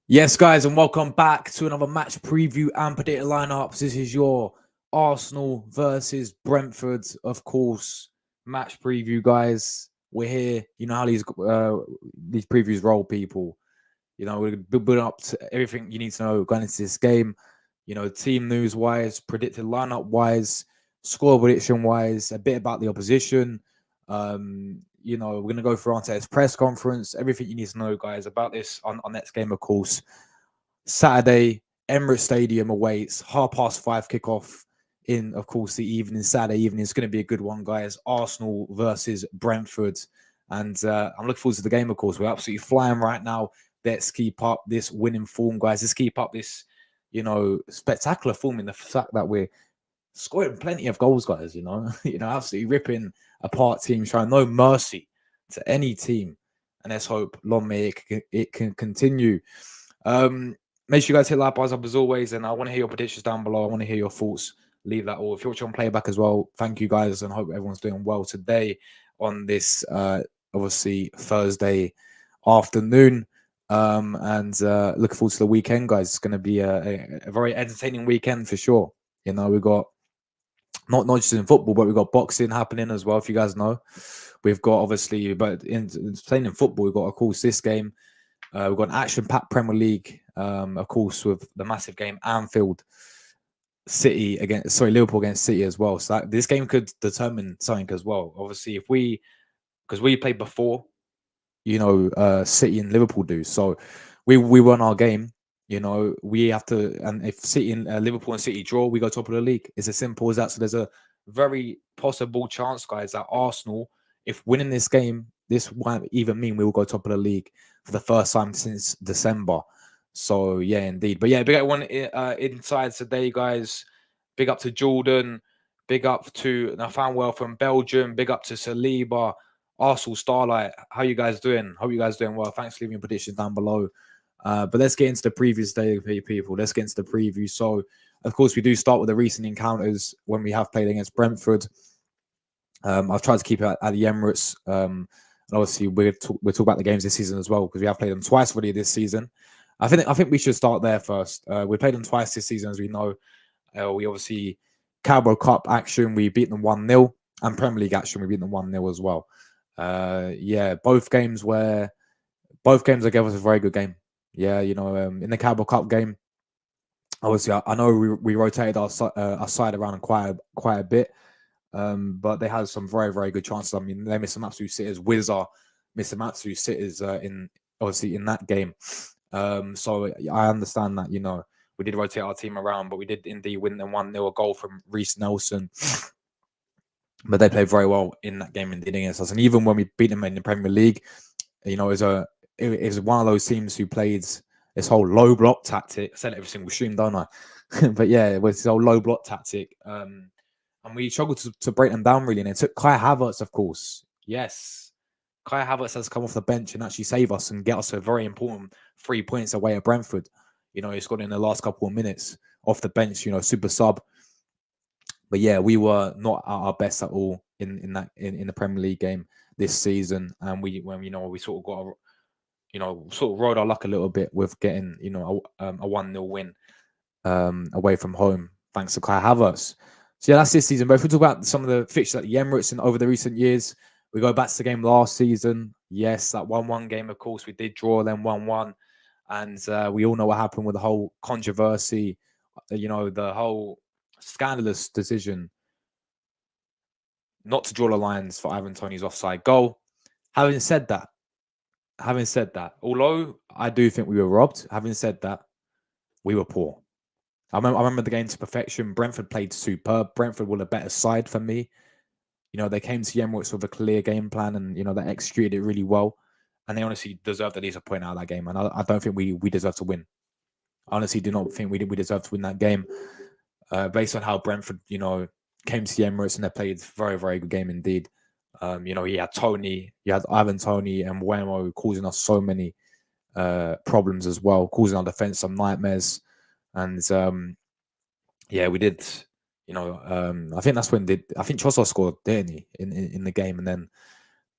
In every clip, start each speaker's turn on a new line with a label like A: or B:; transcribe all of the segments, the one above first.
A: Yes, guys, and welcome back to another match preview and predicted lineups. This is your Arsenal versus Brentford, of course, match preview, guys. We're here. You know how these previews roll, people. We're building up to everything you need to know going into this game. Team news wise, predicted lineup wise, score prediction wise, a bit about the opposition. We're gonna go through Arteta's press conference, everything you need to know, guys, about this on next game, of course. Saturday, Emirates Stadium awaits, 5:30 kickoff in, of course, the evening, Saturday evening. It's going to be a good one, guys. Arsenal versus Brentford. And I'm looking forward to the game, of course. We're absolutely flying right now. Let's keep up this winning form, guys. Let's keep up this, spectacular form in the fact that we're scoring plenty of goals, guys, absolutely ripping apart teams, showing no mercy to any team. And let's hope long may it can continue. Make sure you guys hit like buttons up as always, and I want to hear your predictions down below. I want to hear your thoughts. Leave that all. If you're watching on playback as well, thank you guys, and hope everyone's doing well today on this obviously Thursday afternoon. And looking forward to the weekend, guys. It's going to be a very entertaining weekend for sure. We've got not just in football, but we've got boxing happening as well. If you guys know, we've got obviously, but in playing in football, we've got, of course, this game. We've got an action-packed Premier League, of course, with the massive game Anfield, Liverpool against City as well. So this game could determine something as well. Obviously, because we played before, City and Liverpool do. So we won our game. We have to, and if City and Liverpool and City draw, we go top of the league. It's as simple as that. So there's a very possible chance, guys, that Arsenal, if winning this game, this won't even mean we will go top of the league for the first time since December. So yeah, indeed. But yeah, big up one inside today, guys. Big up to Jordan. Big up to Nathaniel from Belgium. Big up to Saliba, Arsenal Starlight. How you guys doing? Hope you guys doing well. Thanks for leaving predictions down below. But let's get into the previous day, people. Let's get into the preview. So, of course, we do start with the recent encounters when we have played against Brentford. I've tried to keep it at the Emirates. And obviously, we'll talk about the games this season as well, because we have played them twice already this season. I think we should start there first. We played them twice this season, as we know. We obviously, Carabao Cup action, we beat them 1-0, and Premier League action, we beat them 1-0 as well. Both games I gave us a very good game. Yeah, in the Carabao Cup game, obviously, I know we rotated our side around quite a bit, but they had some very, very good chances. I mean, they missed some absolute sitters. Wizard missed some absolute sitters in that game. So I understand that, we did rotate our team around, but we did indeed win them 1-0, a goal from Reece Nelson. But they played very well in that game indeed against us. And even when we beat them in the Premier League, it was one of those teams who played this whole low block tactic. I said it every single stream, don't I? But yeah, it was this whole low block tactic. And we struggled to break them down, really. And it took Kai Havertz, of course. Yes, Kai Havertz has come off the bench and actually save us and get us a very important 3 points away at Brentford. He scored in the last couple of minutes off the bench, super sub. But yeah, we were not at our best at all in the Premier League game this season. And we sort of got sort of rode our luck a little bit with getting, a 1-0 win away from home, thanks to Kai Havertz. So yeah, that's this season. But if we talk about some of the fixtures at the Emirates and over the recent years, we go back to the game last season. Yes, that 1-1 game, of course, we did draw them 1-1. And we all know what happened with the whole controversy, the whole scandalous decision not to draw the lines for Ivan Toney's offside goal. Having said that, although I do think we were robbed, having said that, we were poor. I remember the game to perfection. Brentford played superb. Brentford were a better side for me. They came to Emirates with a clear game plan, and they executed it really well. And they honestly deserved at least a point out of that game. And I don't think we deserve to win. I honestly do not think we deserve to win that game. Based on how Brentford, came to the Emirates and they played a very, very good game indeed. He had Ivan Toney and Wemo causing us so many problems as well, causing our defense some nightmares. And we did. I think that's when I think Trossard scored, didn't he, in the game, and then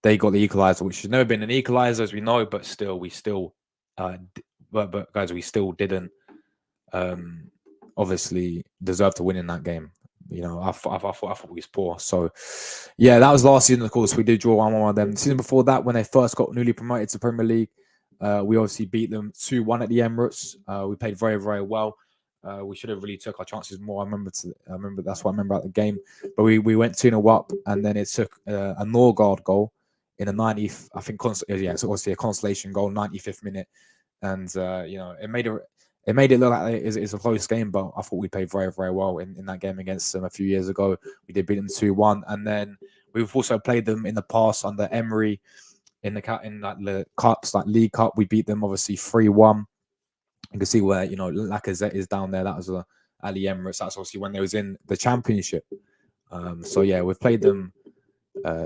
A: they got the equaliser, which has never been an equaliser, as we know, but still, we but guys, we still didn't obviously deserve to win in that game. You know, I thought we was poor. So, yeah, that was last season. Of course, we did draw 1-1 with them. The season before that, when they first got newly promoted to Premier League, we obviously beat them 2-1 at the Emirates. We played very, very well. We should have really took our chances more. I remember that's what I remember about the game. But we went 2-0 up, and then it took a Norgard goal in the 90th. I think it's obviously a consolation goal, 95th minute, and you know, it made it look like it's a close game, but I thought we played very, very well in that game against them a few years ago. We did beat them 2-1, and then we've also played them in the past under Emery in the cups, like League Cup. We beat them obviously 3-1. You can see where, you know, Lacazette is down there. That was at the Emirates. That's obviously when they was in the Championship. So yeah, we've played them.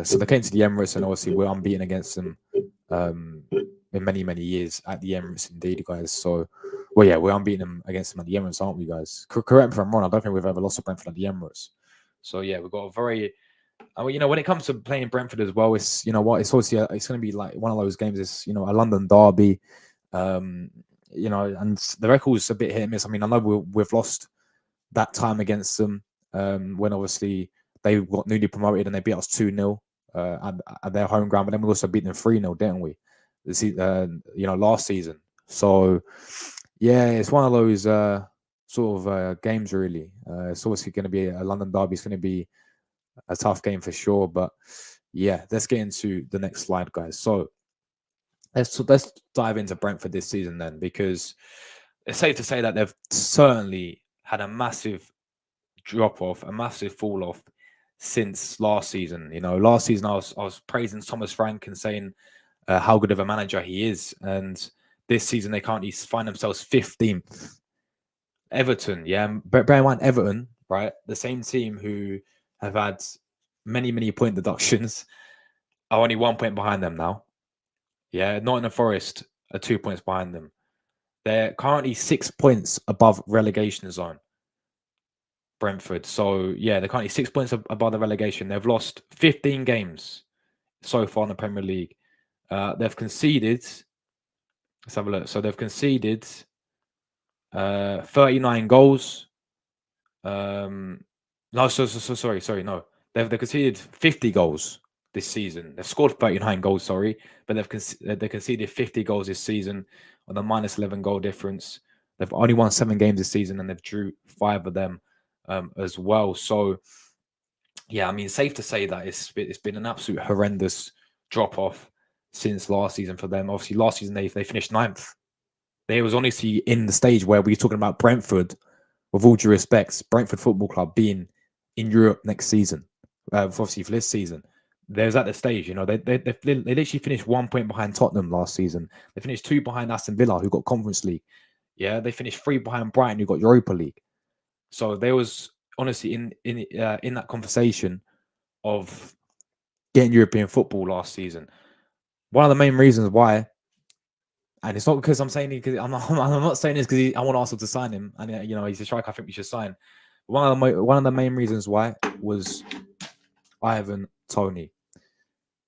A: So they came to the Emirates, and obviously we're unbeaten against them in many, many years at the Emirates, indeed, guys. So, well, yeah, we're unbeaten them against them at the Emirates, aren't we, guys? Correct me if I'm wrong. I don't think we've ever lost to Brentford at the Emirates. So yeah, we've got a very, you know, when it comes to playing Brentford as well, it's, you know what, it's obviously it's going to be like one of those games. It's, you know, a London derby. You know, and the record's a bit hit and miss. I mean, I know we've lost that time against them when obviously they got newly promoted and they beat us 2-0 at their home ground, but then we also beat them 3-0, didn't we? You know, last season. So yeah, it's one of those sort of games, really. It's obviously going to be a London derby. It's going to be a tough game for sure. But yeah, let's get into the next slide, guys. So let's dive into Brentford this season then, because it's safe to say that they've certainly had a massive drop off, a massive fall off since last season. You know, last season I was praising Thomas Frank and saying how good of a manager he is, and this season they currently find themselves 15th. Everton, yeah, bear in mind Everton, right? The same team who have had many point deductions are only 1 point behind them now. Yeah, Nottingham Forest are 2 points behind them. They're currently 6 points above relegation zone, Brentford. So, yeah, they're currently 6 points above the relegation. They've lost 15 games so far in the Premier League. They've conceded, let's have a look. So, they've conceded 39 goals. No, sorry, no. They've conceded 50 goals this season. They've scored 39 goals, sorry, but they conceded 50 goals this season on a minus 11 goal difference. They've only won 7 games this season, and they've drew 5 of them as well. So, yeah, I mean, safe to say that it's been an absolute horrendous drop off since last season for them. Obviously, last season they finished 9th. They was honestly in the stage where we're talking about Brentford, with all due respects, Brentford Football Club being in Europe next season, obviously for this season. There's at the stage, you know, they literally finished 1 point behind Tottenham last season. They finished 2 behind Aston Villa, who got Conference League. Yeah, they finished 3 behind Brighton, who got Europa League. So they was honestly in that conversation of getting European football last season. One of the main reasons why, and it's not because I'm saying it, because I'm not saying this because I want Arsenal to sign him, and you know, he's a striker I think we should sign. One of the main reasons why was Ivan Toney.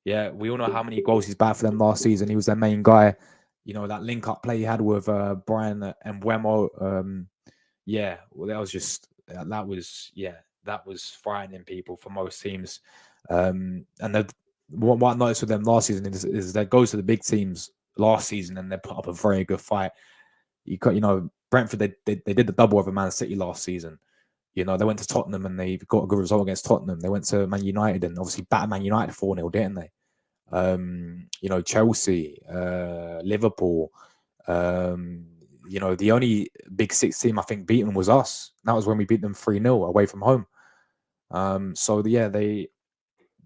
A: Yeah, we all know how many goals he's bagged for them last season. He was their main guy. You know, that link-up play he had with Brian and Mbeumo. Yeah, well, that was frightening people for most teams. And what I noticed with them last season is they go to the big teams last season and they put up a very good fight. You know, Brentford, they did the double over Man City last season. You know, they went to Tottenham and they got a good result against Tottenham. They went to Man United and obviously battered Man United 4-0, didn't they? You know, Chelsea, Liverpool. You know, the only Big Six team I think beaten was us. That was when we beat them 3-0 away from home. So yeah,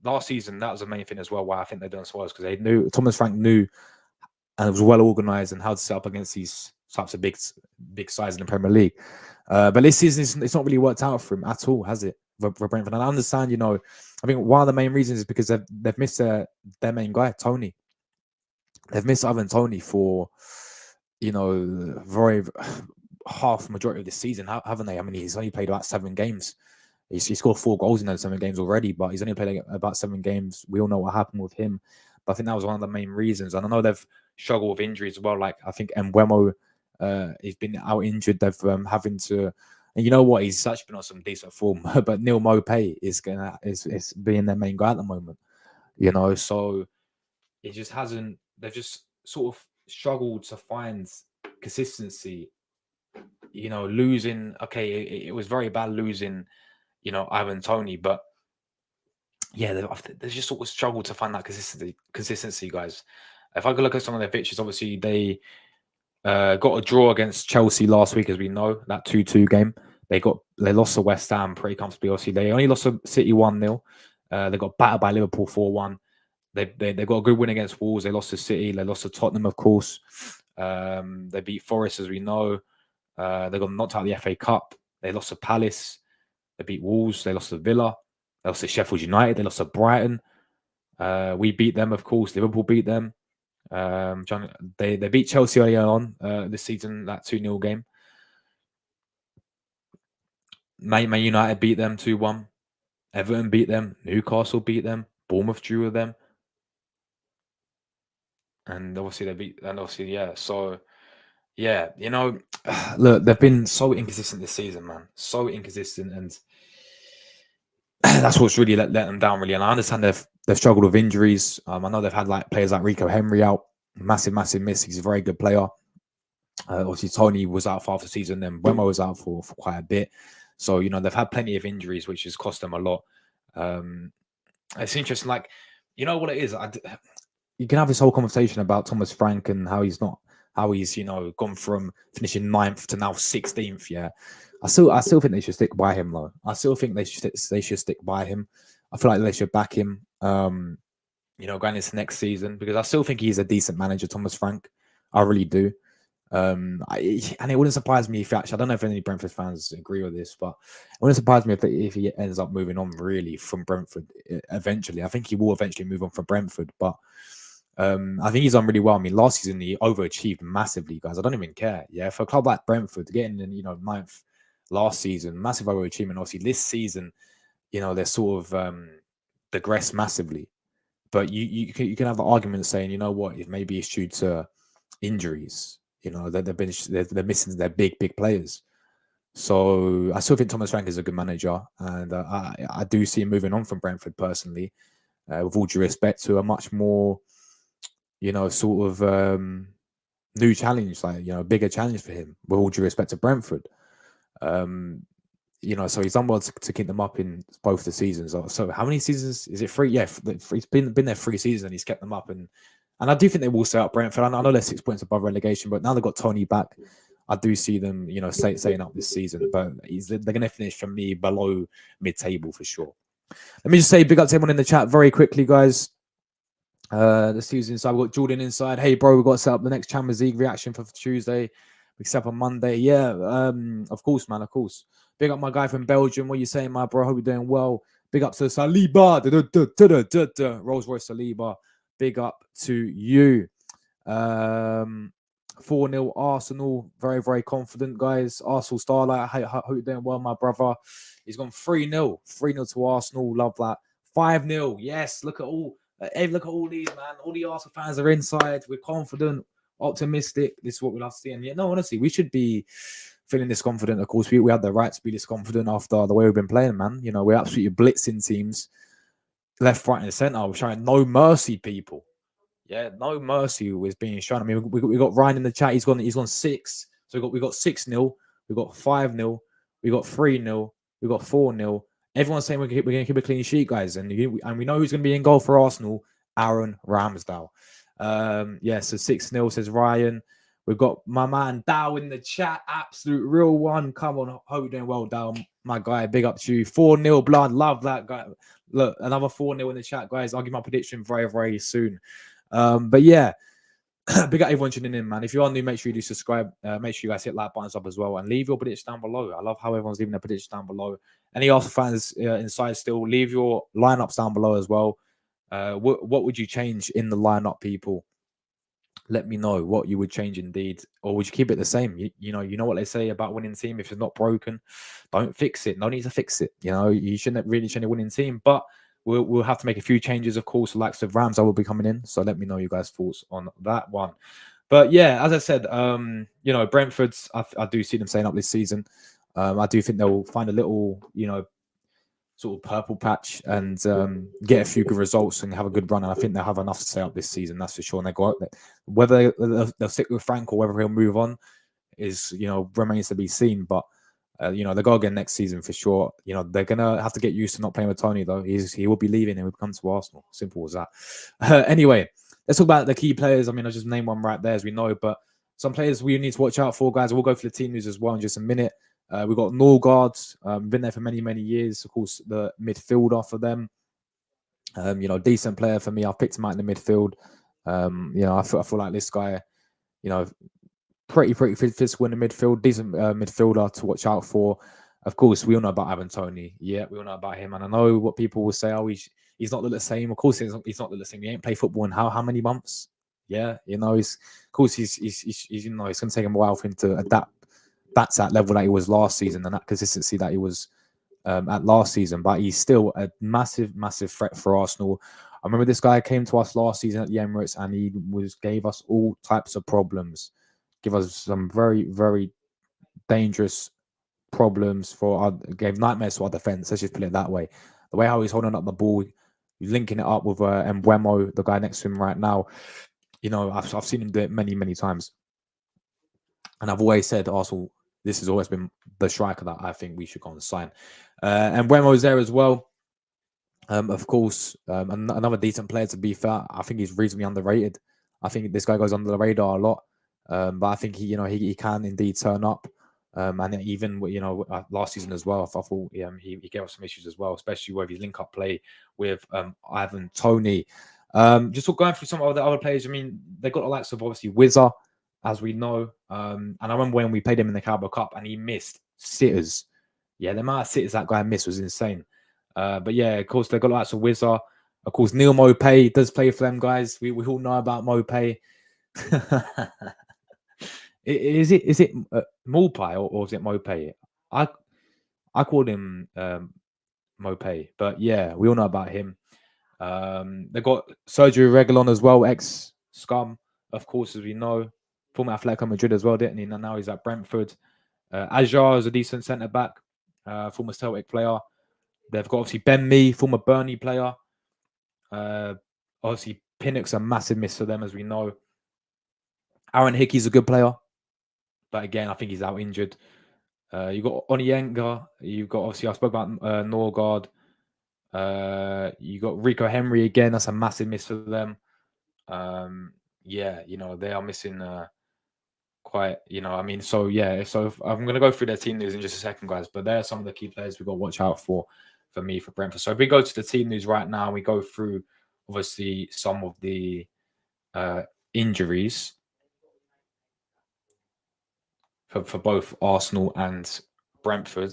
A: last season, that was the main thing as well why I think they done so well, because they knew, Thomas Frank knew, and it was well organized and how to set up against these types of big sides in the Premier League. But this season, it's not really worked out for him at all, has it? For Brentford. And I understand, you know, I think one of the main reasons is because they've missed their main guy, Toney. They've missed Ivan Toney for, you know, half majority of the season, haven't they? I mean, he's only played about 7 games. He scored 4 goals in those 7 games already, but he's only played about 7 games. We all know what happened with him. But I think that was one of the main reasons. And I know they've struggled with injuries as well. Like, I think Mbeumo He's been out injured. They've having to, and you know what? He's such been on some decent form. But Neil Mopay is being their main guy at the moment. You know, so it just hasn't. They've just sort of struggled to find consistency. You know, losing. Okay, it was very bad losing. You know, Ivan Tony, but yeah, they just sort of struggled to find that consistency, guys. If I could look at some of their pictures, obviously they got a draw against Chelsea last week, as we know, that 2-2 game. They lost to West Ham pretty comfortably. Obviously, they only lost to City 1-0. They got battered by Liverpool 4-1. They got a good win against Wolves. They lost to City. They lost to Tottenham, of course. They beat Forest, as we know. They got knocked out of the FA Cup. They lost to Palace. They beat Wolves. They lost to Villa. They lost to Sheffield United. They lost to Brighton. We beat them, of course. Liverpool beat them. They beat Chelsea earlier on this season, that 2-0 game. Man United beat them 2-1. Everton beat them. Newcastle beat them. Bournemouth drew with them. And obviously they beat, and obviously, yeah. So, yeah, you know, look, they've been so inconsistent this season, man. So inconsistent. And that's what's really let them down, really. And I understand they've struggled with injuries. I know they've had like players like Rico Henry out. Massive miss. He's a very good player. Obviously, Tony was out for half the season, then Wemo was out for quite a bit. So, you know, they've had plenty of injuries, which has cost them a lot. It's interesting. Like, you know what it is? You can have this whole conversation about Thomas Frank and how he's, you know, gone from finishing 9th to now 16th. Yeah. I still think they should stick by him, though. I still think they should stick by him. I feel like they should back him, you know, going into next season, because I still think he's a decent manager, Thomas Frank. I really do. And it wouldn't surprise me if actually, I don't know if any Brentford fans agree with this, but it wouldn't surprise me if he ends up moving on really from Brentford eventually. I think he will eventually move on from Brentford, but I think he's done really well. I mean, last season he overachieved massively, guys. I don't even care. Yeah, for a club like Brentford getting in, you know, 9th last season, massive overachievement. Obviously, this season, you know, they're sort of digressed massively. But you can have an argument saying, you know what, if maybe it's due to injuries. You know, they're missing their big players. So I still think Thomas Frank is a good manager, and I do see him moving on from Brentford personally, with all due respect to a much more, you know, sort of new challenge, like, you know, bigger challenge for him, with all due respect to Brentford. You know, so he's done well to keep them up in both the seasons. So how many seasons is it? 3? Yeah, he's been there 3 seasons and he's kept them up, and I do think they will stay up Brentford. I know they're 6 points above relegation, but now they've got Tony back. I do see them, you know, staying up this season, but they're going to finish for me below mid-table for sure. Let me just say big up to everyone in the chat very quickly, guys. The season inside, we've got Jordan inside. Hey, bro, we've got to set up the next Champions League reaction for Tuesday. We set up on Monday. Yeah, of course, man, of course. Big up my guy from Belgium. What you saying, my bro? Hope you're doing well. Big up to Saliba. Rolls Royce Saliba. Big up to you. 4-0 Arsenal. Very, very confident, guys. Arsenal Starlight. I hope you're doing well, my brother. He's gone 3-0. 3-0 to Arsenal. Love that. 5-0. Yes, look at all. Hey, look at all these, man. All the Arsenal fans are inside. We're confident, optimistic. This is what we love to see. And yeah, no, honestly, we should be feeling this confident. Of course, we had the right to be this confident after the way we've been playing, man. You know, we're absolutely blitzing teams left, right, and centre. We're showing no mercy, people. Yeah, no mercy was being shown. I mean, we got Ryan in the chat. He's gone 6. So we got 6-0. We got 5-0. We got 3-0. We got 4-0. Everyone's saying we're going to keep a clean sheet, guys, and we know who's going to be in goal for Arsenal. Aaron Ramsdale. Yeah, so 6-0 says Ryan. We've got my man Dow in the chat. Absolute real one. Come on, hope you're doing well, Dow. My guy, big up to you. 4-0 blood. Love that guy. Look, another 4-0 in the chat, guys. I'll give my prediction very, very soon. But yeah, big up everyone tuning in, man. If you are new, make sure you do subscribe. Make sure you guys hit like buttons up as well, and leave your predictions down below. I love how everyone's leaving their predictions down below. Any Arsenal fans inside still, leave your lineups down below as well. What would you change in the lineup, people? Let me know what you would change indeed, or would you keep it the same? You know what they say about winning team: if it's not broken, don't fix it. No need to fix it. You know, you shouldn't really change a winning team, but we'll have to make a few changes, of course. The likes of Rams will be coming in, so let me know you guys' thoughts on that one. But yeah, as I said, Brentford's I do see them staying up this season. I do think they'll find a little, sort of purple patch and get a few good results and have a good run. And I think they'll have enough to stay up this season. That's for sure. And they go out there. Whether they'll stick with Frank or whether he'll move on is, remains to be seen. But they go again next season for sure. They're gonna have to get used to not playing with Tony though. He will be leaving and will come to Arsenal. Simple as that. Anyway, let's talk about the key players. I mean, I just named one right there as we know, but some players we need to watch out for, guys. We'll go for the team news as well in just a minute. We've got Norgard, been there for many, many years. Of course, the midfielder for them. Decent player for me. I've picked him out in the midfield. I feel like this guy, you know, pretty physical in the midfield, decent midfielder to watch out for. Of course, we all know about Ivan Toney. Yeah, we all know about him, and I know what people will say. Oh, he's not the same. Of course, he's not the same. He ain't played football in how many months? Yeah, he's of course he's it's going to take him a while for him to adapt back to that level that he was last season and that consistency that he was at last season. But he's still a massive threat for Arsenal. I remember this guy came to us last season at the Emirates and he gave us all types of problems. Give us some very, very dangerous problems gave nightmares to our defense. Let's just put it that way. The way how he's holding up the ball, he's linking it up with Mbeumo, the guy next to him right now. I've seen him do it many, many times. And I've always said Arsenal, this has always been the striker that I think we should go and sign. And Mbeumo's there as well. Of course, another decent player to be fair. I think he's reasonably underrated. I think this guy goes under the radar a lot. But I think he can indeed turn up. And even last season as well, I thought he gave us some issues as well, especially with his link-up play with Ivan Toney. Just going through some of the other players. I mean, they got the likes of obviously Wizard, as we know. And I remember when we played him in the Carabao Cup and he missed sitters. Yeah, the amount of sitters that guy missed was insane. But yeah, of course, they got the likes of Wizard. Of course, Neil Mopay does play for them guys. We all know about Mopay. Is it Mulpay or is it Mopay? I called him Mopay, but yeah, we all know about him. They got Sergio Reguilon as well, ex Scum, of course, as we know, former Atletico Madrid as well, didn't he? And now he's at Brentford. Ajar is a decent centre back, former Celtic player. They've got obviously Ben Mee, former Burnley player. Obviously, Pinnock's a massive miss for them, as we know. Aaron Hickey's a good player, but again, I think he's out injured. You've got Onyeka. You've got, obviously, I spoke about Norgard. You got Rico Henry again. That's a massive miss for them. They are missing quite, I mean, so yeah. So I'm going to go through their team news in just a second, guys. But there are some of the key players we've got to watch out for me, for Brentford. So if we go to the team news right now, we go through, obviously, some of the injuries for both Arsenal and Brentford.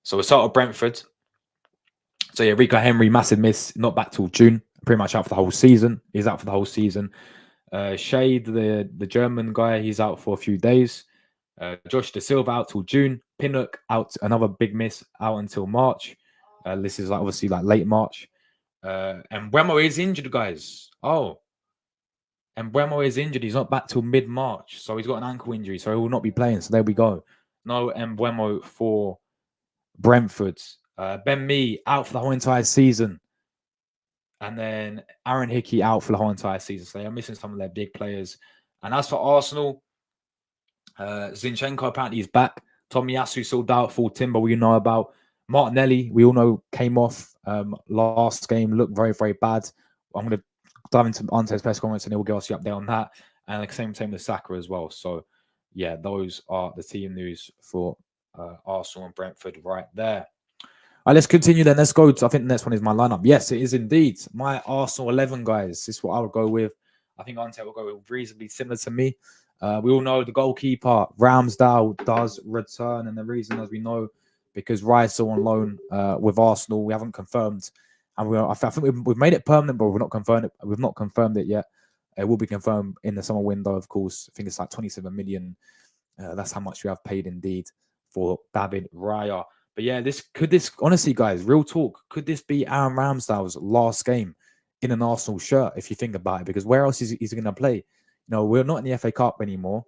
A: So we'll start with Brentford. So yeah, Rico Henry, massive miss, not back till June, pretty much out for the whole season. He's out for the whole season. Shade, the German guy, he's out for a few days. Josh De Silva out till June. Pinnock out, another big miss, out until March. This is obviously late March. And Mbeumo is injured, guys. Oh, and Mbeumo is injured. He's not back till mid-March, so he's got an ankle injury, so he will not be playing. So there we go. No Mbeumo for Brentford. Ben Mee out for the whole entire season. And then Aaron Hickey out for the whole entire season. So they are missing some of their big players. And as for Arsenal, Zinchenko apparently is back. Tomiyasu still doubtful. Timber, we know about. Martinelli, we all know, came off last game, looked very, very bad. I'm going to dive into Arteta's press comments and he'll give us the update on that. And the same with Saka as well. So, yeah, those are the team news for Arsenal and Brentford right there. All right, let's continue then. Let's go to, I think the next one is my lineup. Yes, it is indeed. My Arsenal 11, guys. This is what I would go with. I think Arteta will go with reasonably similar to me. We all know the goalkeeper, Ramsdale, does return. And the reason, as we know, because Rice are on loan with Arsenal. We haven't confirmed. And I think we've made it permanent, but we've not confirmed it. We've not confirmed it yet. It will be confirmed in the summer window, of course. I think it's 27 million. That's how much we have paid indeed for David Raya. But yeah, honestly, guys, real talk, could this be Aaron Ramsdale's last game in an Arsenal shirt, if you think about it? Because where else is he going to play? We're not in the FA Cup anymore.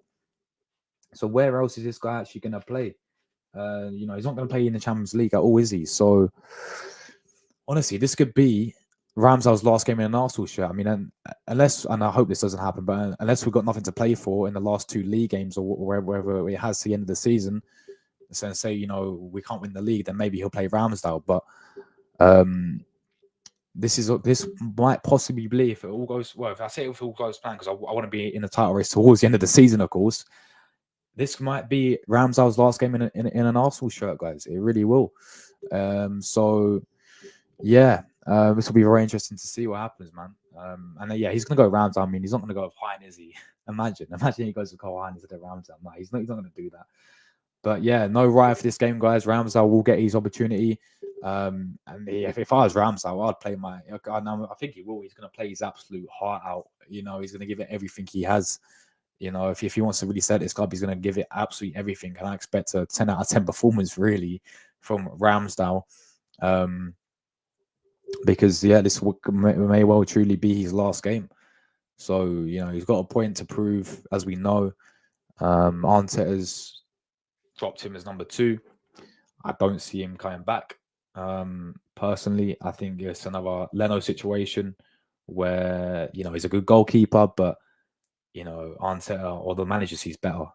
A: So where else is this guy actually going to play? He's not going to play in the Champions League at all, is he? So honestly, this could be Ramsdale's last game in an Arsenal shirt. I mean, and I hope this doesn't happen, but unless we've got nothing to play for in the last 2 league games or wherever it has to the end of the season, so say we can't win the league, then maybe he'll play Ramsdale. But this might possibly be, if it all goes well. If I say if it all goes plan, because I want to be in the title race towards the end of the season, of course. This might be Ramsdale's last game in an Arsenal shirt, guys. It really will. So yeah, this will be very interesting to see what happens, man. And yeah, he's gonna go Ramsdale. I mean, he's not gonna go with Hine, is he? Imagine he goes with Cole Hine instead of Ramsdale. No, he's not gonna do that. But yeah, no right for this game, guys. Ramsdale will get his opportunity. And if I was Ramsdale, I'd play I think he will. He's going to play his absolute heart out. He's going to give it everything he has. If he wants to really set this club, he's going to give it absolutely everything. And I expect a 10 out of 10 performance, really, from Ramsdale. Because, yeah, this may well truly be his last game. So, he's got a point to prove, as we know. Arteta's dropped him as number 2. I don't see him coming back. Personally, I think it's another Leno situation where he's a good goalkeeper, but Arteta or the manager sees better.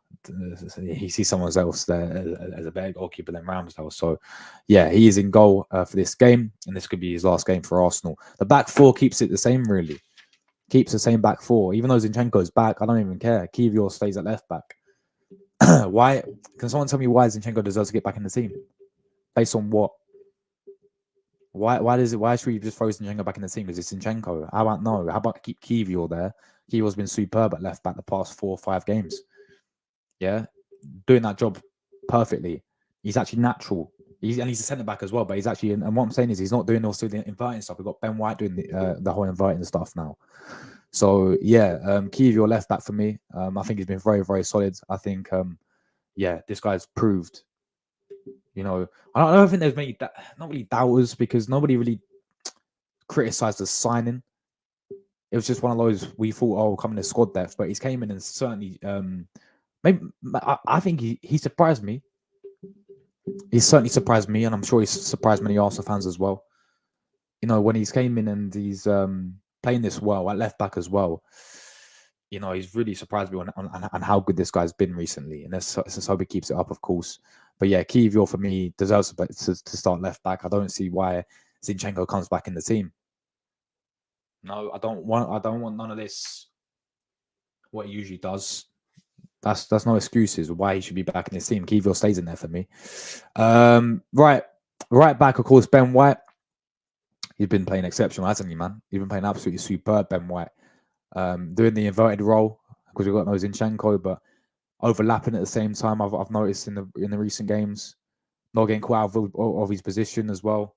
A: He sees someone else there as a better goalkeeper than Ramsdale. So yeah, he is in goal for this game, and this could be his last game for Arsenal. The back 4 keeps it the same, really. Keeps the same back 4. Even though Zinchenko's back, I don't even care. Kiwior stays at left back. Why? Can someone tell me why Zinchenko deserves to get back in the team? Based on what? Why should we just throw Zinchenko back in the team? Because it's Zinchenko. How about no? How about keep Kiwior there? Kiwior's been superb at left back the past 4 or 5 games. Yeah, doing that job perfectly. He's actually natural. He's a centre back as well, but he's actually. And what I'm saying is, he's not doing also the inviting stuff. We've got Ben White doing the whole inviting stuff now. So yeah, Kiwior left back for me. I think he's been very, very solid. I think yeah, this guy's proved. I don't think there's many, not really doubters, because nobody really criticised the signing. It was just one of those we thought, oh, coming to squad depth, but he's came in and certainly, maybe I think he surprised me. He certainly surprised me, and I'm sure he's surprised many Arsenal fans as well. When he's came in and he's playing this well at left back as well. He's really surprised me on how good this guy's been recently, and let's hope he keeps it up, of course. But yeah, Kiwior for me deserves to start left back. I don't see why Zinchenko comes back in the team. No, I don't want none of this. What he usually does. That's no excuses why he should be back in his team. Kiwior stays in there for me. Right back, of course, Ben White. He's been playing exceptional, hasn't he, man? He's been playing absolutely superb, Ben White. Doing the inverted role, because we've got no Zinchenko, but overlapping at the same time. I've noticed in the recent games, not getting caught out of his position as well.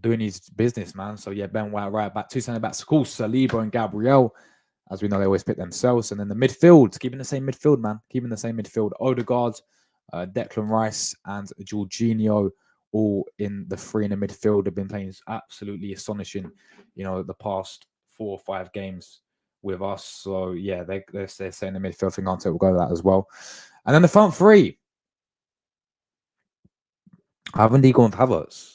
A: Doing his business, man. So yeah, Ben White right back, 2 centre backs, of course, Saliba and Gabriel. As we know, they always pick themselves. And then the midfield, keeping the same midfield, man. Keeping the same midfield. Odegaard, Declan Rice, and Jorginho, all in the 3 in the midfield, have been playing absolutely astonishing, the past 4 or 5 games with us. So yeah, they're saying the midfield thing. Arteta will go with that as well. And then the front 3. I haven't really gone with Havertz.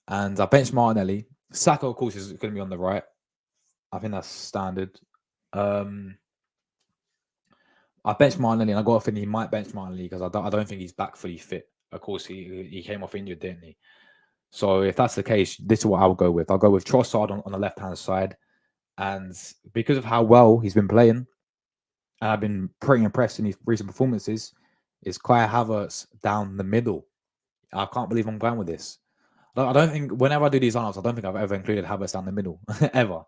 A: And I benched Martinelli. Saka, of course, is going to be on the right. I think that's standard. I benched Martinelli, and I got a feeling he might bench Martinelli because I don't think he's back fully fit. Of course, he came off injured, didn't he? So if that's the case, this is what I'll go with. I'll go with Trossard on the left-hand side. And because of how well he's been playing, and I've been pretty impressed in his recent performances, is Kai Havertz down the middle. I can't believe I'm going with this. I don't think, whenever I do these lineups, I don't think I've ever included Havertz down the middle, ever.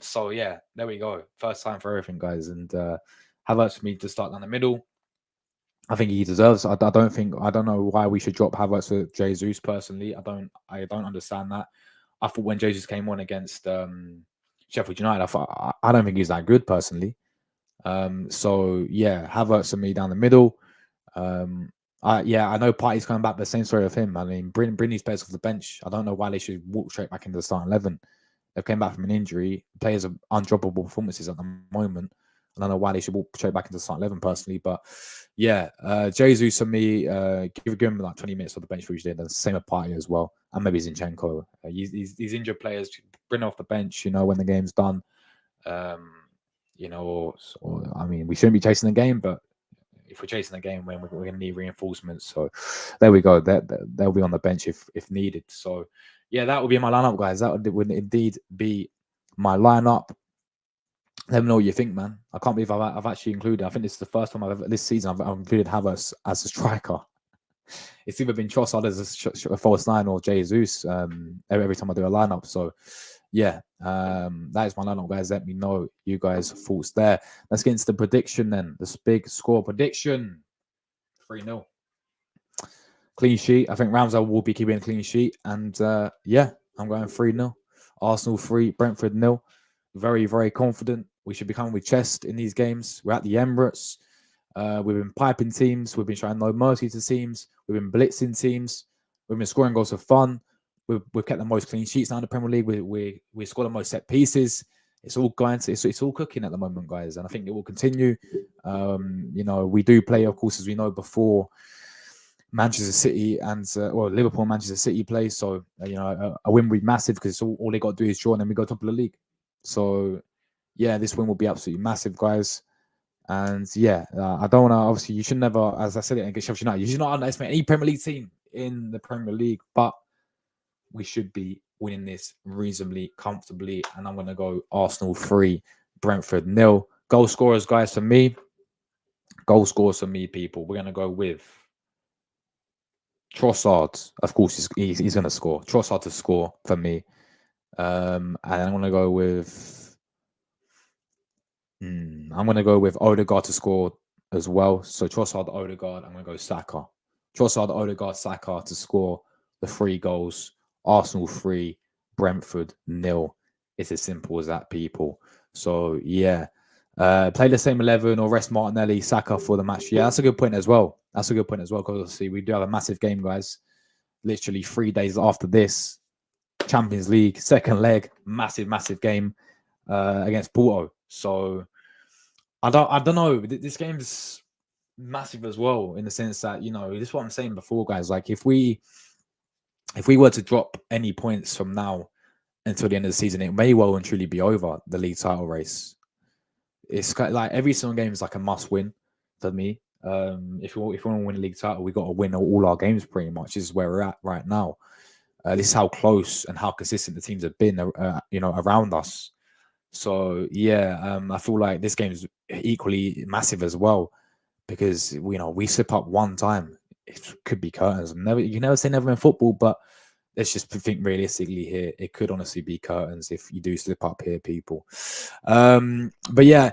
A: So yeah, there we go. First time for everything, guys. And Havertz for me to start down the middle. I think he deserves. I don't know why we should drop Havertz for Jesus. Personally, I don't understand that. I thought when Jesus came on against Sheffield United, I don't think he's that good personally. So yeah, Havertz for me down the middle. I know Partey's coming back, but the same story of him. I mean, bring these players off the bench. I don't know why they should walk straight back into the starting 11. They came back from an injury. Players are undroppable performances at the moment. I don't know why they should walk straight back into start 11 personally, but yeah, Jesus for me, give him like 20 minutes on the bench for each day. And the same with Partey as well, and maybe Zinchenko. These injured players bring off the bench, when the game's done. Um, or I mean, we shouldn't be chasing the game, but if we're chasing the game, when we're going to need reinforcements. So there we go. They'll be on the bench if needed. So yeah, that would be my lineup, guys. That would indeed be my lineup. Let me know what you think, man. I can't believe I've actually included. I think this is the first time this season I've included Havertz as a striker. It's either been Trossard as a false nine or Jesus every time I do a lineup. So yeah, that is my lineup, guys. Let me know you guys' thoughts there. Let's get into the prediction then. This big score prediction: 3-0. Clean sheet. I think Ramsdale will be keeping a clean sheet, and yeah, I'm going 3-0. Arsenal 3, Brentford 0. Very, very confident. We should be coming with chest in these games. We're at the Emirates. We've been piping teams. We've been showing no mercy to teams. We've been blitzing teams. We've been scoring goals for fun. We've kept the most clean sheets now in the Premier League. We score the most set pieces. It's all going to it's all cooking at the moment, guys, and I think it will continue. We do play, of course, as we know, before Manchester City and Liverpool and Manchester City play. So a win would be massive because all they got to do is draw and then we go top of the league. So yeah, this win will be absolutely massive, guys. And yeah, I don't want to. Obviously, you should never, as I said it against Sheffield United, you should not underestimate any Premier League team in the Premier League. But we should be winning this reasonably comfortably. And I'm going to go Arsenal 3, Brentford 0. Goal scorers, guys, for me. Goal scorers for me, people. We're going to go with Trossard. Of course, he's going to score. Trossard to score for me. And I'm going to go with. I'm going to go with Odegaard to score as well. So Trossard, Odegaard. I'm going to go Saka. Trossard, Odegaard, Saka to score the 3 goals. Arsenal 3, Brentford 0. It's as simple as that, people. So yeah, play the same 11 or rest Martinelli, Saka for the match. Yeah, that's a good point as well. Because obviously we do have a massive game, guys. Literally 3 days after this, Champions League second leg, massive game against Porto. So I don't know. This game's massive as well in the sense that this is what I'm saying before, guys. Like if we were to drop any points from now until the end of the season, it may well and truly be over the league title race. It's kind of like every single game is like a must win for me. If we want to win a league title, we got to win all our games pretty much. This is where we're at right now. This is how close and how consistent the teams have been, around us. So yeah, I feel like this game is equally massive as well because we slip up one time, it could be curtains. You never say never in football, but let's just think realistically here. It could honestly be curtains if you do slip up here, people. But yeah,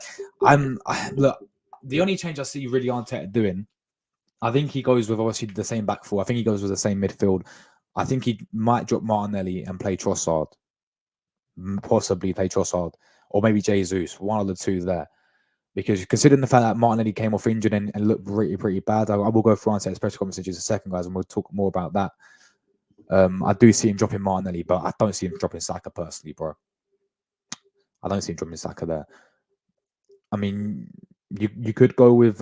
A: look. The only change I see really Arteta doing, I think he goes with obviously the same back four. I think he goes with the same midfield. I think he might drop Martinelli and play Trossard, possibly play Trossard, or maybe Jesus, one of the two there. Because considering the fact that Martinelli came off injured and looked pretty bad, I will go through Arteta's press conference in just a second, guys, and we'll talk more about that. I do see him dropping Martinelli, but I don't see him dropping Saka personally, bro. I don't see him dropping Saka there. I mean, you could go with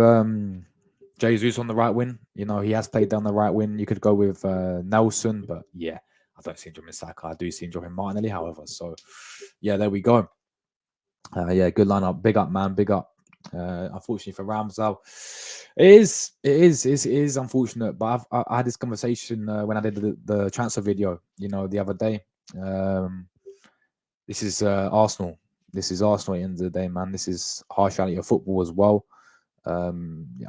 A: Jesus on the right wing. He has played down the right wing. You could go with Nelson, but yeah, I don't see him dropping Saka. I do see him dropping Martinelli, however. So yeah, there we go. Yeah, good lineup. Big up, man. Big up. Unfortunately for Ramsdale, it is unfortunate. But I had this conversation when I did the transfer video, the other day. This is Arsenal. This is Arsenal at the end of the day, man. This is harsh reality of football as well. As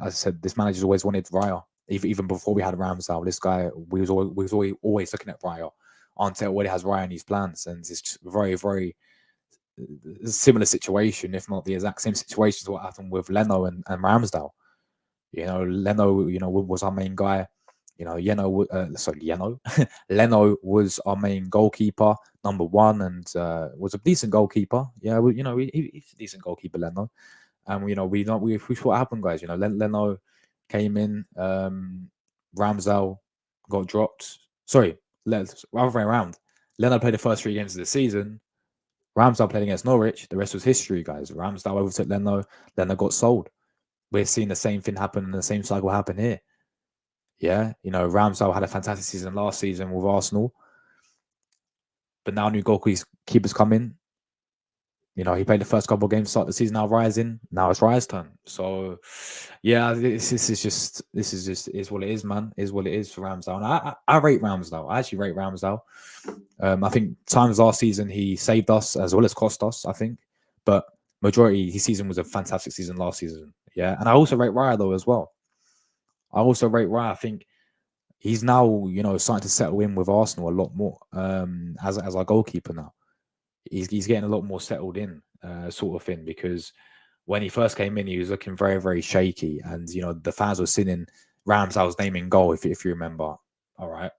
A: I said, this manager's always wanted Raya. Even before we had Ramsdale, this guy we was always looking at Raya. Arteta already has Raya in his plans, and it's just very, very similar situation, if not the exact same situation to what happened with Leno and Ramsdale. Leno, was our main guy. Leno was our main goalkeeper, number one, and was a decent goalkeeper. Yeah, he's a decent goalkeeper, Leno. And we what happened, guys. Leno came in, Ramsdale got dropped. Sorry, other way around. Leno played the first 3 games of the season. Ramsdale played against Norwich. The rest was history, guys. Ramsdale overtook Leno. Leno got sold. We're seeing the same thing happen and the same cycle happen here. Yeah, Ramsdale had a fantastic season last season with Arsenal, but now new goalkeepers come in. He played the first couple of games, start the season now rising. Now it's Rise time. So, yeah, this is what it is, man. Is what it is for Ramsdale. And I rate Ramsdale. I actually rate Ramsdale. I think times last season he saved us as well as cost us, I think. But majority his season was a fantastic season last season. Yeah. And I also rate Raya though as well. I also rate Raya. I think he's now, starting to settle in with Arsenal a lot more as our goalkeeper now. He's getting a lot more settled in, sort of thing, because when he first came in, he was looking very, very shaky. And, the fans were singing Ramsdale's name in goal, if you remember. All right.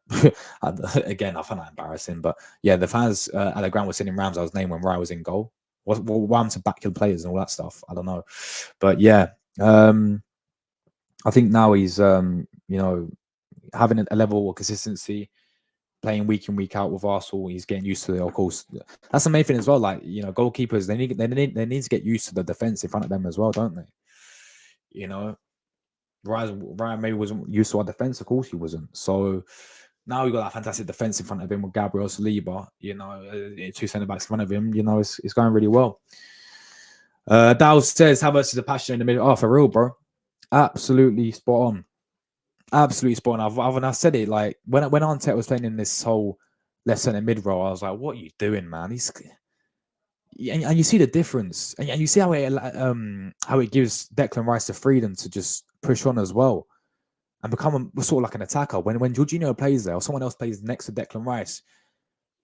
A: Again, I find that embarrassing. But yeah, the fans at the ground were singing Ramsdale's name when Ryan was in goal. What happened to back your players and all that stuff? I don't know. But yeah, I think now he's, having a level of consistency, playing week in, week out with Arsenal. He's getting used to it, of course. That's the main thing as well. Like, goalkeepers, they need to get used to the defense in front of them as well, don't they? Ryan maybe wasn't used to our defense. Of course he wasn't. So now we've got that fantastic defense in front of him with Gabriel Saliba, two centre backs in front of him. It's going really well. Dow says, Havertz is a passion in the middle. Oh, for real, bro. Absolutely spot on. Absolutely spot on. I said it, like when Arteta was playing in this whole left centre mid role, I was like, "What are you doing, man?" And you see the difference, and you see how it gives Declan Rice the freedom to just push on as well and become sort of like an attacker. When Jorginho plays there, or someone else plays next to Declan Rice,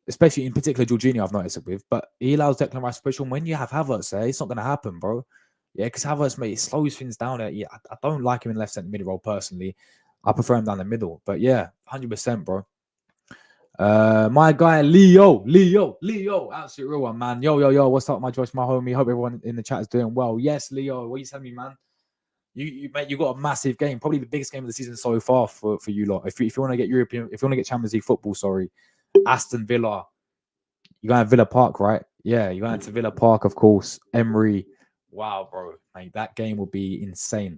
A: especially in particular Jorginho, I've noticed it with, but he allows Declan Rice to push on. When you have Havertz there, it's not going to happen, bro. Yeah, because Havertz, mate, it slows things down. Yeah, I don't like him in left centre mid role personally. I prefer him down the middle. But yeah, 100%, bro. My guy, Leo, absolute real one, man. Yo, what's up, my Josh, my homie? Hope everyone in the chat is doing well. Yes, Leo, what are you telling me, man? You mate, you got a massive game, probably the biggest game of the season so far for you lot. If you want to get European, if you want to get Champions League football, sorry, Aston Villa, you're going to Villa Park, right? Yeah, you're going to Villa Park, of course. Emery, wow, bro, mate, that game will be insane.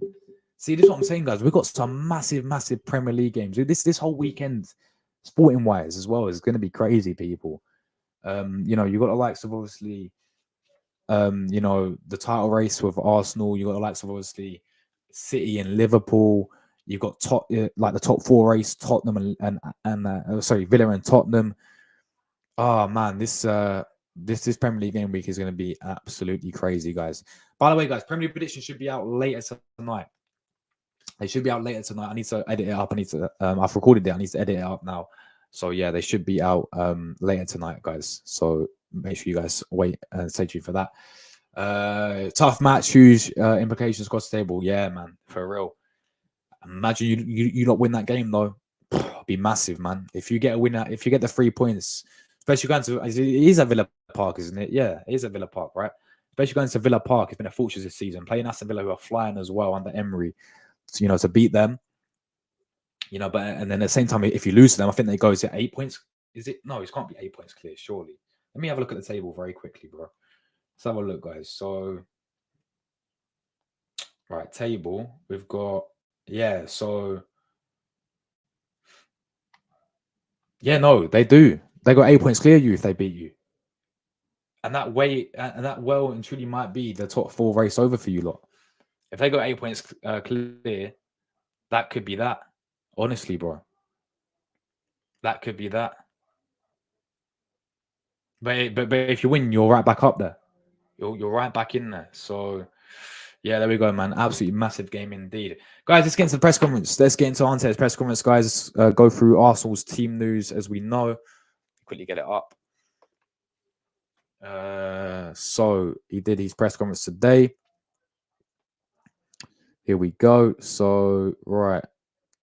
A: See, this is what I'm saying, guys. We've got some massive Premier League games. This whole weekend, sporting wise as well, is going to be crazy, people. You got the likes of obviously, the title race with Arsenal. You got the likes of obviously City and Liverpool. You've got like the top four race, Tottenham and Villa and Tottenham. Oh man, this Premier League game week is going to be absolutely crazy, guys. By the way, guys, Premier League prediction should be out later tonight. They should be out later tonight. I need to edit it up. I've recorded it. I need to edit it up now. So yeah, they should be out later tonight, guys. So make sure you guys wait and stay tuned for that. Tough match. Huge implications across the table. Yeah, man, for real. Imagine you not win that game though. It'd be massive, man. If you get a winner, if you get the 3 points, especially going to, it is at Villa Park, isn't it? Yeah, it is at Villa Park, right? Especially going to Villa Park. It's been a fortress this season. Playing Aston Villa, who are flying as well under Emery. To beat them, but and then at the same time, if you lose to them, I think they go to 8 points. Is it? No, it can't be 8 points clear, surely. Let me have a look at the table very quickly, bro. Let's have a look, guys. So, right, table. We've got, so. Yeah, no, they do. They got 8 points clear you if they beat you. And that well and truly might be the top four race over for you lot. If they got 8 points clear, that could be that. Honestly, bro. That could be that. But if you win, you're right back up there. You're right back in there. So, yeah, there we go, man. Absolutely massive game indeed. Guys, let's get into the press conference. Let's get into Arteta's press conference, guys. Go through Arsenal's team news as we know. Quickly get it up. So, he did his press conference today. Here we go. So, right.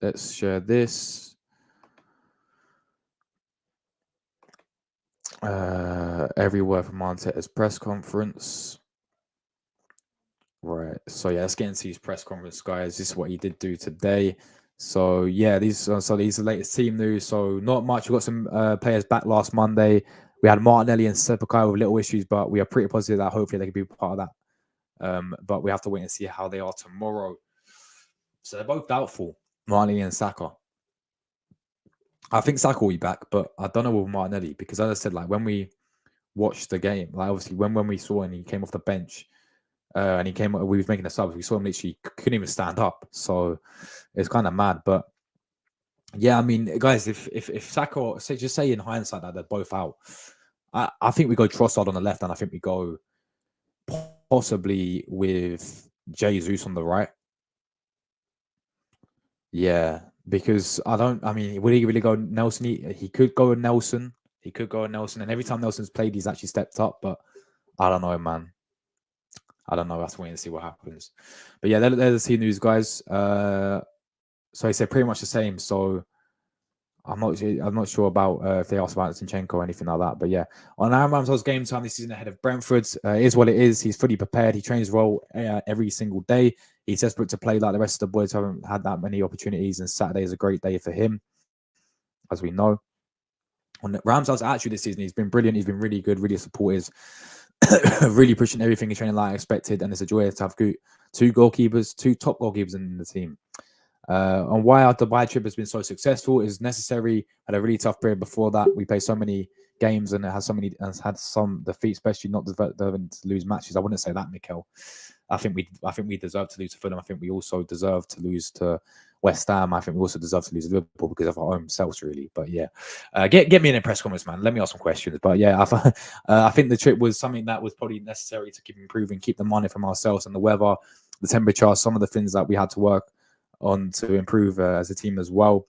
A: Let's share this. Every word from Arteta's press conference. Right. So yeah, let's get into his press conference, guys. This is what he did do today. So yeah, these are the latest team news. So not much. We got some players back last Monday. We had Martinelli and Sepakai with little issues, but we are pretty positive that hopefully they can be part of that. But we have to wait and see how they are tomorrow. So they're both doubtful, Martinelli and Saka. I think Saka will be back, but I don't know with Martinelli because, as I said, like when we watched the game, like obviously when we saw and he came off the bench and we was making the subs, we saw him literally couldn't even stand up. So it's kind of mad. But yeah, I mean, guys, if Saka, just say in hindsight that they're both out, I think we go Trossard on the left, and I think we go possibly with Jesus on the right. Yeah, because I mean, would he really go Nelson? He could go with Nelson. He could go with Nelson. And every time Nelson's played, he's actually stepped up. But I don't know, man. I don't know. That's waiting to see what happens. But yeah, there's the team news, guys. So he said pretty much the same. So I'm not sure about if they asked about Zinchenko or anything like that. But yeah, on Aaron Ramsdale's game time this season ahead of Brentford, it is what it is. He's fully prepared. He trains well every single day. He's desperate to play like the rest of the boys who haven't had that many opportunities, and Saturday is a great day for him, as we know. On Ramsdale's attitude this season, he's been brilliant. He's been really good, really supportive, really pushing everything he's training like I expected, and it's a joy to have two top goalkeepers in the team. On why our Dubai trip has been so successful is necessary. Had a really tough period before that. We played so many games and it has had some defeats, especially not deserving to lose matches. I wouldn't say that, Mikel. I think we deserve to lose to Fulham. I think we also deserve to lose to West Ham. I think we also deserve to lose to Liverpool because of our own selves, really. But yeah, get me in a press conference, man. Let me ask some questions. But yeah, I think the trip was something that was probably necessary to keep improving, keep the money from ourselves and the weather, the temperature, some of the things that we had to work on to improve as a team as well.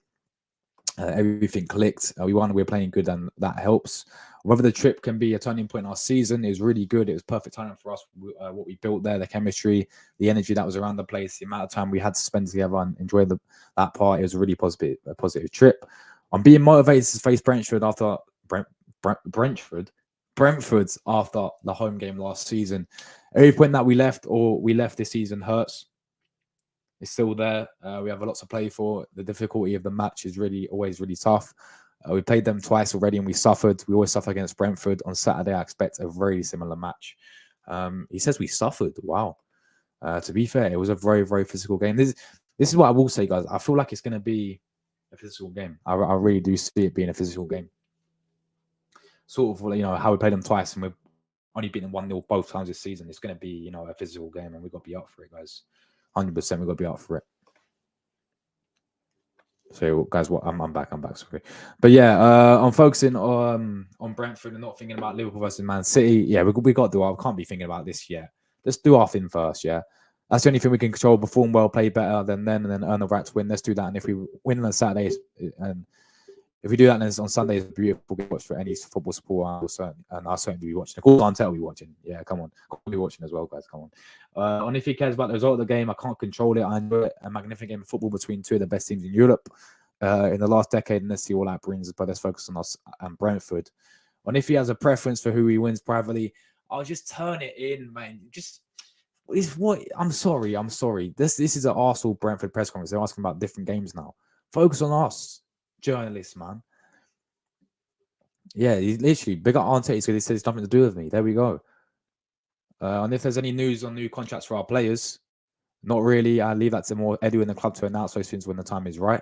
A: Everything clicked. We won. We're playing good, and that helps. Whether the trip can be a turning point in our season is really good. It was perfect timing for us. What we built there, the chemistry, the energy that was around the place, the amount of time we had to spend together and enjoy that part. It was a really positive trip. I'm being motivated to face Brentford after Brentford after the home game last season. Every point that we left this season hurts. It's still there. We have a lot to play for. The difficulty of the match is always really tough. We played them twice already and we suffered. We always suffer against Brentford. On Saturday, I expect a very similar match. He says we suffered. Wow. To be fair, it was a very, very physical game. This is what I will say, guys. I feel like it's going to be a physical game. I really do see it being a physical game. Sort of, how we played them twice and we've only beaten 1-0 both times this season. It's going to be, a physical game and we've got to be up for it, guys. 100% we've got to be up for it. So, guys, I'm back. Sorry, but yeah, I'm focusing on Brentford and not thinking about Liverpool versus Man City. Yeah, we got to do. I can't be thinking about this yet. Let's do our thing first. Yeah, that's the only thing we can control. Perform well, play better than then, and then earn the right to win. Let's do that. And if we win on Saturday, and if we do that on Sunday, it's a beautiful game to watch for any football supporter. I'll certainly be watching. Of course, Arteta will be watching. Yeah, come on, I'll be watching as well, guys. Come on. On if he cares about the result of the game, I can't control it. I enjoy it. A magnificent game of football between two of the best teams in Europe in the last decade, and let's see what that brings. But let's focus on us and Brentford. On if he has a preference for who he wins privately, I'll just turn it in, man. I'm sorry. This is an Arsenal Brentford press conference. They're asking about different games now. Focus on us, journalists, man. Yeah, he's literally big up Arteta because he says it's nothing to do with me. There we go. And if there's any news on new contracts for our players, not really. I leave that to more Edu in the club to announce those things when the time is right.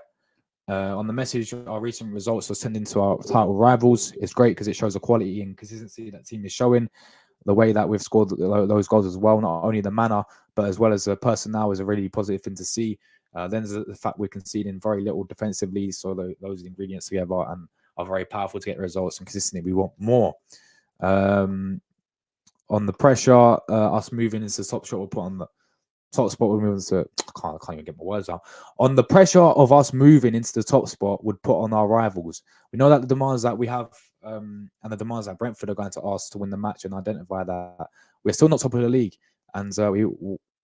A: On the message, our recent results are sending to our title rivals. It's great because it shows the quality and consistency that team is showing. The way that we've scored those goals as well, not only the manner, but as well as the personnel is a really positive thing to see. Then there's the fact we're conceding very little defensively. So those ingredients together and are very powerful to get results, and consistently we want more. On the pressure, us moving into the top shot, we'll put on the top spot. We're moving to I can't even get my words out. On the pressure of us moving into the top spot would put on our rivals. We know that the demands that we have and the demands that Brentford are going to ask to win the match and identify that we're still not top of the league, and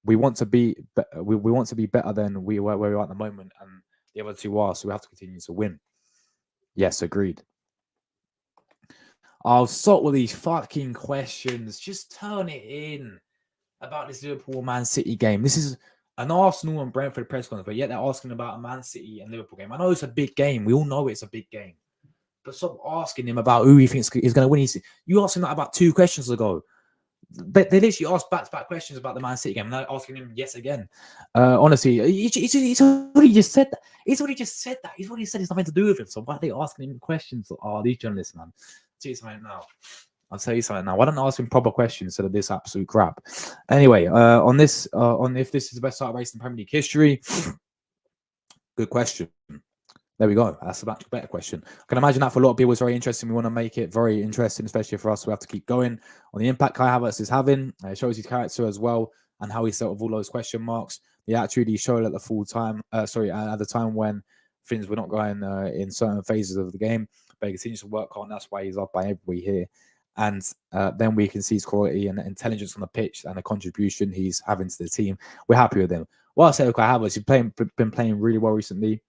A: we want to be we want to be better than where we are at the moment, and the other two are. So we have to continue to win. Yes, agreed. I'll stop with these fucking questions. Just turn it in about this Liverpool Man City game. This is an Arsenal and Brentford press conference, but yet they're asking about a Man City and Liverpool game. I know it's a big game. We all know it's a big game. but stop asking him about who he thinks is going to win. You asked him that about 2 questions ago. But they literally asked back-to-back questions about the Man City game, and they're asking him yes again. Honestly, he's already just said that. He's already said it's nothing to do with him. So why are they asking him questions? Oh, these journalists, man. I'll tell you something now. Why don't I ask him proper questions instead of this absolute crap? Anyway, on if this is the best start race in Premier League history, good question. There we go. That's a much better question. I can imagine that for a lot of people it's very interesting. We want to make it very interesting, especially for us. We have to keep going on the impact Kai Havertz is having. It shows his character as well and how he's dealt with all those question marks. He actually showed at the at the time when things were not going in certain phases of the game, but he continues to work on. That's why he's up by everybody here. And then we can see his quality and intelligence on the pitch and the contribution he's having to the team. We're happy with him. Well, I say Kai Havertz, he's been playing really well recently.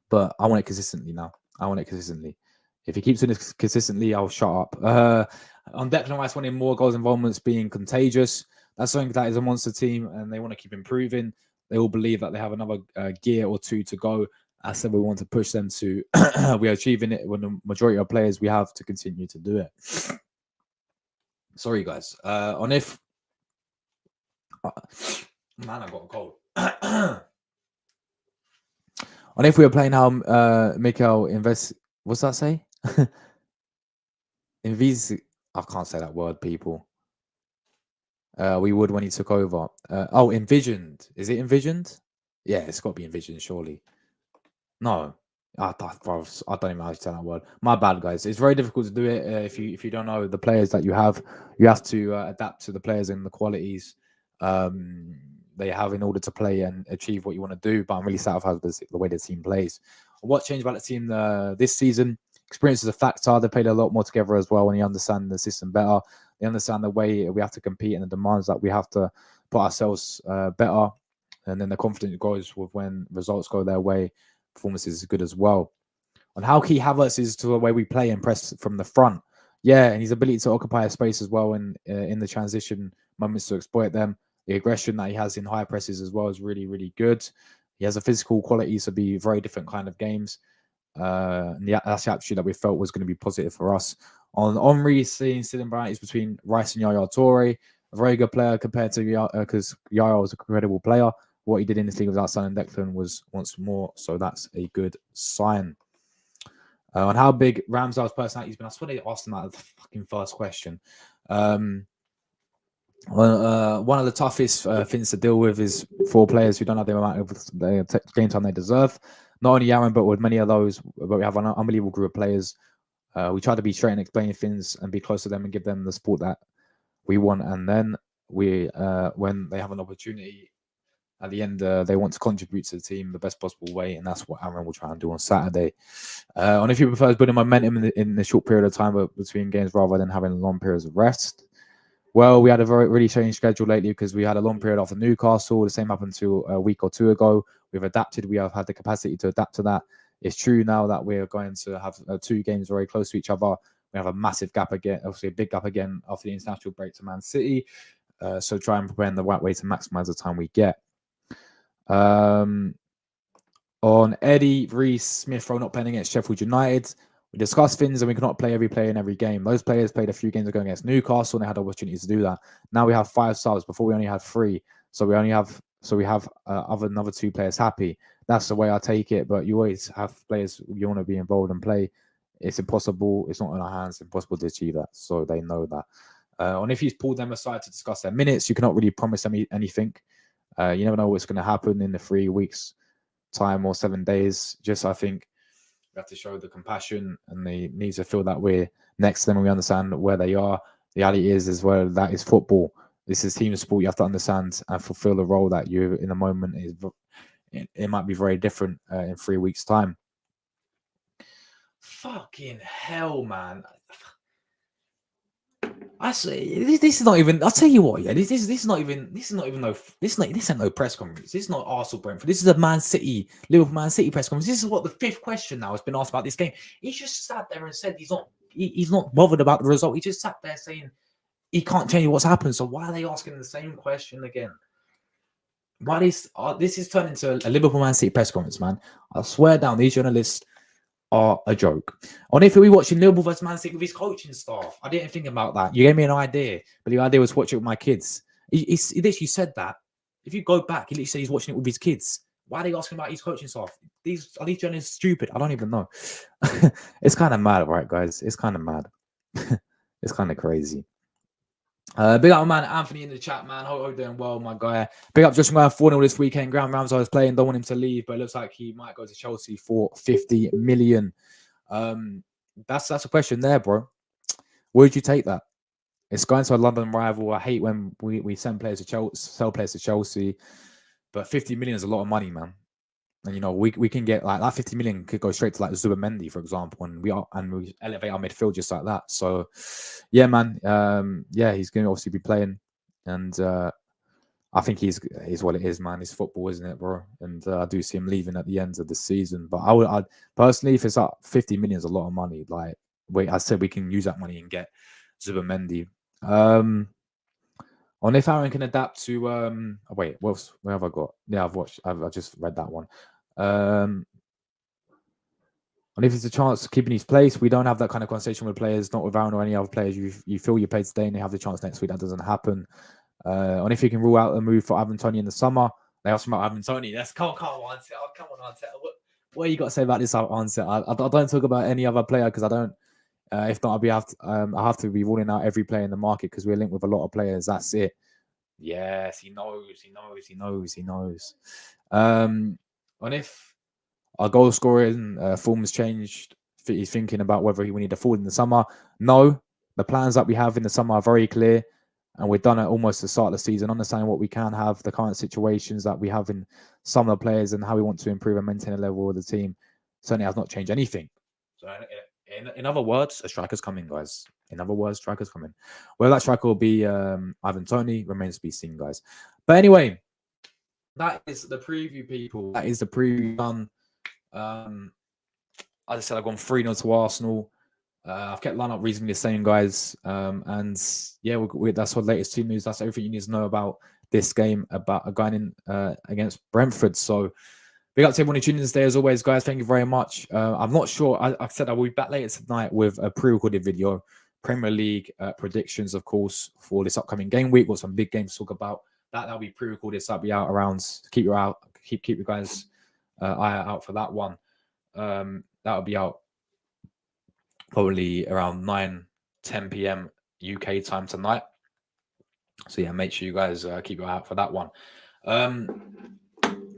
A: But I want it consistently now. If he keeps doing this consistently, I'll shut up. On Declan Rice wanting more goals involvements being contagious. That's something that is a monster team, and they want to keep improving. They all believe that they have another gear or 2 to go. I said we want to push them to. We are achieving it when the majority of players we have to continue to do it. Sorry, guys. Man, I got a cold. And if we were playing how Mikel what's that say? I can't say that word, people. We would when he took over. Envisioned. Is it envisioned? Yeah, it's got to be envisioned, surely. No. I don't even know how to say that word. My bad, guys. It's very difficult to do it if you don't know the players that you have. You have to adapt to the players and the qualities they have in order to play and achieve what you want to do. But I'm really satisfied with the way the team plays. What changed about the team this season? Experience is a factor. They played a lot more together as well, and they understand the system better. They understand the way we have to compete and the demands that we have to put ourselves better. And then the confidence grows with when results go their way. Performance is good as well. On how key Havertz is to the way we play and press from the front. Yeah, and his ability to occupy a space as well in the transition moments to exploit them. The aggression that he has in high presses as well is really, really good. He has a physical quality to be very different kind of games. And that's the attitude that we felt was going to be positive for us. On Henry, seeing similarities between Rice and Yaya Toure, a very good player compared to Yaya, because Yaya was a credible player. What he did in this league without signing Declan was once more, so that's a good sign. On how big Ramsdale's personality has been, I swear they asked him that the fucking first question. One of the toughest things to deal with is for players who don't have the amount of game time they deserve. Not only Aaron, but with many of those, but we have an unbelievable group of players. We try to be straight and explain things and be close to them and give them the support that we want. And then when they have an opportunity at the end, they want to contribute to the team the best possible way, and that's what Aaron will try and do on Saturday. On if he prefers building momentum in the short period of time between games rather than having long periods of rest. Well, we had a really strange schedule lately because we had a long period after Newcastle. The same happened to a week or 2 ago. We've adapted. We have had the capacity to adapt to that. It's true now that we're going to have 2 games very close to each other. We have a massive gap again, obviously a big gap again after the international break to Man City. So try and prepare in the right way to maximize the time we get. On Eddie Reece-Smith-Rowe not playing against Sheffield United. We discussed things and we cannot play every player in every game. Those players played a few games ago against Newcastle and they had opportunities to do that. Now we have 5 subs. Before we only had 3. So we have another 2 players happy. That's the way I take it. But you always have players you want to be involved and play. It's impossible. It's not in our hands. Impossible to achieve that. So they know that. And if he's pulled them aside to discuss their minutes, you cannot really promise them anything. You never know what's going to happen in the 3 weeks time or 7 days. Just I think we have to show the compassion and they need to feel that we're next to them and we understand where they are. The reality is as well, that is football. This is team sport. You have to understand and fulfill the role that you in the moment is. It might be very different in 3 weeks' time. Fucking hell, man. I say this is not even. I'll tell you what, yeah. This is not even. This ain't no press conference. This is not Arsenal Brentford. This is a Liverpool Man City press conference. This is what the 5th question now has been asked about this game. He just sat there and said he's not bothered about the result. He just sat there saying he can't change what's happened. So why are they asking the same question again? Why this is turned into a Liverpool Man City press conference, man? I swear down, these journalists are a joke. On if we watching Liverpool versus Man City with his coaching staff, I didn't think about that. You gave me an idea, but the idea was to watch it with my kids. He literally said that. If you go back, he literally said he's watching it with his kids. Why are they asking about his coaching staff? These journalists stupid. I don't even know. It's kind of mad, right, guys? It's kind of mad. It's kind of crazy. Big up, man, Anthony in the chat, man. Hope you're doing well, my guy. Big up, just going 4-0 this weekend. Graham Ramsay was playing, don't want him to leave, but it looks like he might go to Chelsea for 50 million. That's a question there, bro. Would you take that? It's going to a London rival. I hate when we send players to Chelsea, sell players to Chelsea, but 50 million is a lot of money, man. And you know, we can get like that 50 million could go straight to like Zubimendi, for example, and we elevate our midfield just like that. So yeah, man. Yeah, he's gonna obviously be playing, and I think he's what it is, man. It's football, isn't it, bro? And I do see him leaving at the end of the season. But I'd personally, if it's up 50 million, is a lot of money. Like I said, we can use that money and get Zubimendi. On if Aaron can adapt to wait, where have I got? Yeah, I've just read that one. And if there's a chance of keeping his place, we don't have that kind of conversation with players, not with Aaron or any other players. You feel you played today and they have the chance next week. That doesn't happen. And if you can rule out a move for Ivan Toney in the summer, they asked about Ivan Toney. That's come on, Arteta. Oh, come on, Arteta. What you got to say about this, Arteta? I don't talk about any other player because I don't. If not, I have to be ruling out every player in the market because we're linked with a lot of players. That's it. Yes, he knows. And if our goal scoring form has changed, he's thinking about whether we need a forward in the summer. No, the plans that we have in the summer are very clear, and we've done it almost to start the season, understanding what we can have, the current situations that we have in some of the players, and how we want to improve and maintain the level of the team. Certainly has not changed anything. So, in other words, a striker's coming, guys. In other words, strikers coming. Whether that striker will be Ivan Toney remains to be seen, guys. But anyway, that is the preview, people. That is the preview done. As I said, I've gone 3-0 to Arsenal. I've kept line up reasonably the same, guys. And yeah, that's our latest team news. That's everything you need to know about this game, about going in against Brentford. So big up to everyone who tuned in today, as always, guys. Thank you very much. I'm not sure. I said I will be back later tonight with a pre-recorded video. Premier League predictions, of course, for this upcoming game week. Got some big games to talk about. That'll be pre-recorded. So that'll be out around. Keep you guys eye out for that one. That'll be out probably around 9-10 p.m. UK time tonight. So yeah, make sure you guys keep your eye out for that one.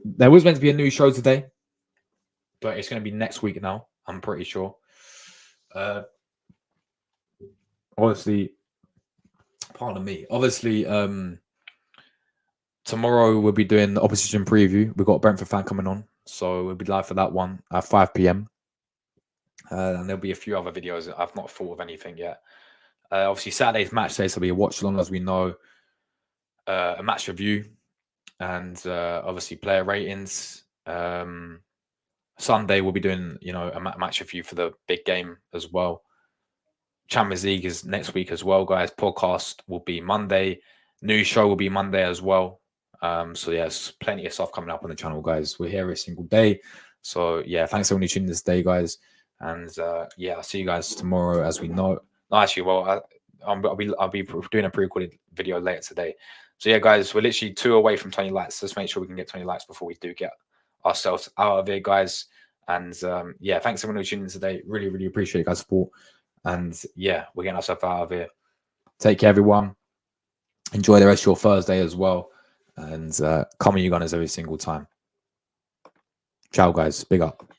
A: There was meant to be a new show today, but it's going to be next week now. I'm pretty sure. Obviously, pardon me. Obviously, tomorrow we'll be doing the opposition preview. We've got a Brentford fan coming on, so we'll be live for that one at 5 p.m. And there'll be a few other videos. I've not thought of anything yet. Obviously, Saturday's match day, so it'll be a watch along, as we know, a match review, and obviously player ratings. Sunday we'll be doing, a match review for the big game as well. Champions League is next week as well, guys. Podcast will be Monday. New show will be Monday as well. So yeah, there's plenty of stuff coming up on the channel, guys. We're here every single day. So yeah, thanks everyone who tuned in this day, guys. And yeah, I'll see you guys tomorrow, as we know. No, actually, well, I'll be doing a pre-recorded video later today. So yeah, guys, we're literally 2 away from 20 likes. Let's make sure we can get 20 likes before we do get ourselves out of here, guys. And yeah, thanks everyone who tuned in today. Really, really appreciate you guys' support. And yeah, we're getting ourselves out of here. Take care, everyone. Enjoy the rest of your Thursday as well. And come on, you guys, every single time. Ciao, guys. Big up.